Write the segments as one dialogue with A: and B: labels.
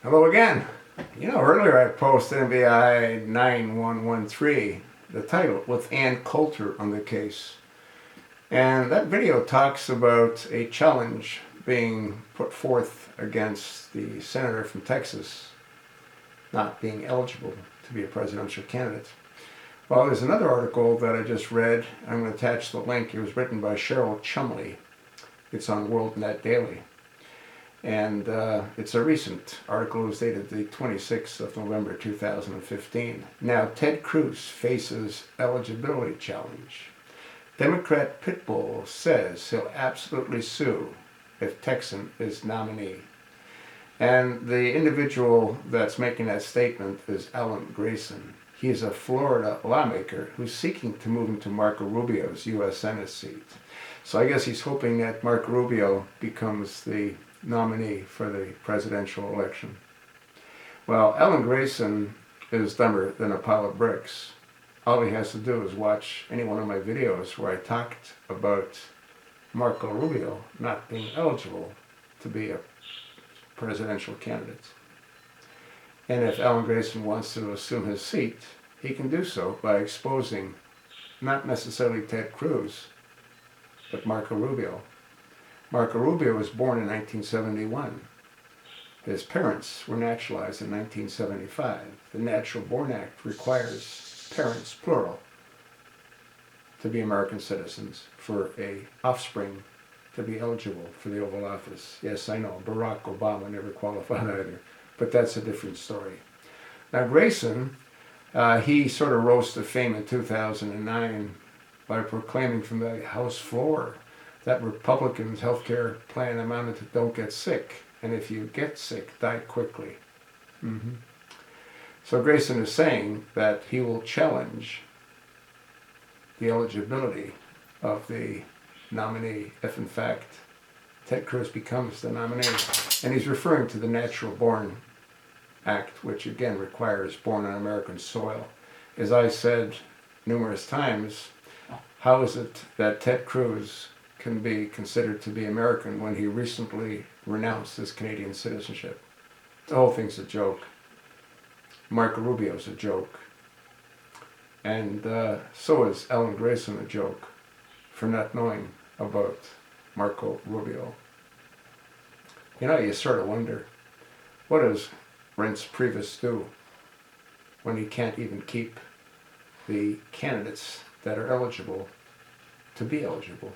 A: Hello again. Earlier I posted MVI 9113, the title, with Ann Coulter on the case. And that video talks about a challenge being put forth against the senator from Texas not being eligible to be a presidential candidate. Well, there's another article that I just read. I'm going to attach the link. It was written by Cheryl Chumley. It's on WorldNet Daily. And it's a recent article. It was dated the 26th of November 2015. Now, Ted Cruz faces eligibility challenge. Democrat Pitbull says he'll absolutely sue if Texan is nominee. And the individual that's making that statement is Grayson. He is a Florida lawmaker who's seeking to move into Marco Rubio's U.S. Senate seat. So I guess he's hoping that Marco Rubio becomes the nominee for the presidential election. Well, Grayson is dumber than a pile of bricks. All he has to do is watch any one of my videos where I talked about Marco Rubio not being eligible to be a presidential candidate. And if Grayson wants to assume his seat, he can do so by exposing not necessarily Ted Cruz, but Marco Rubio. Marco Rubio was born in 1971. His parents were naturalized in 1975. The Natural Born Act requires parents, plural, to be American citizens for a offspring to be eligible for the Oval Office. Yes, I know, Barack Obama never qualified either, but that's a different story. Now, Grayson, he sort of rose to fame in 2009 by proclaiming from the House floor that Republicans' health care plan amounted to don't get sick, and if you get sick, die quickly. So Grayson is saying that he will challenge the eligibility of the nominee if, in fact, Ted Cruz becomes the nominee. And he's referring to the Natural Born Act, which again requires born on American soil. As I said numerous times, how is it that Ted Cruz can be considered to be American when he recently renounced his Canadian citizenship? The whole thing's a joke. Marco Rubio's a joke. And so is Grayson a joke for not knowing about Marco Rubio. You sort of wonder, what does Reince Priebus do when he can't even keep the candidates that are eligible to be eligible?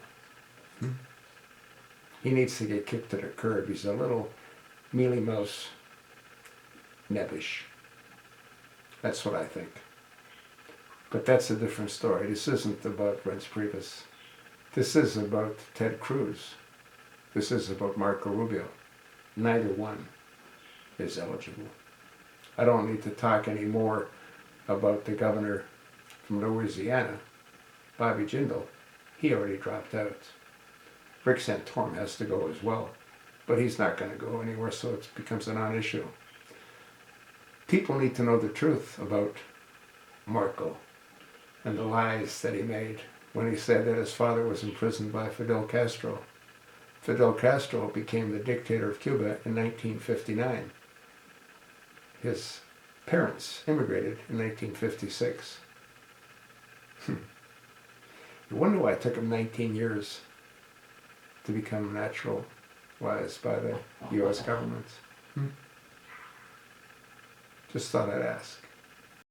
A: He needs to get kicked to the curb. He's a little mealy mouse, nebbish. That's what I think. But that's a different story. This isn't about Reince Priebus. This is about Ted Cruz. This is about Marco Rubio. Neither one is eligible. I don't need to talk any more about the governor from Louisiana, Bobby Jindal. He already dropped out. Rick Santorum has to go as well, but he's not going to go anywhere, so it becomes a non-issue. People need to know the truth about Marco and the lies that he made when he said that his father was imprisoned by Fidel Castro. Fidel Castro became the dictator of Cuba in 1959. His parents immigrated in 1956. You wonder why it took him 19 years to become naturalized by the U.S. government. Just thought I'd ask.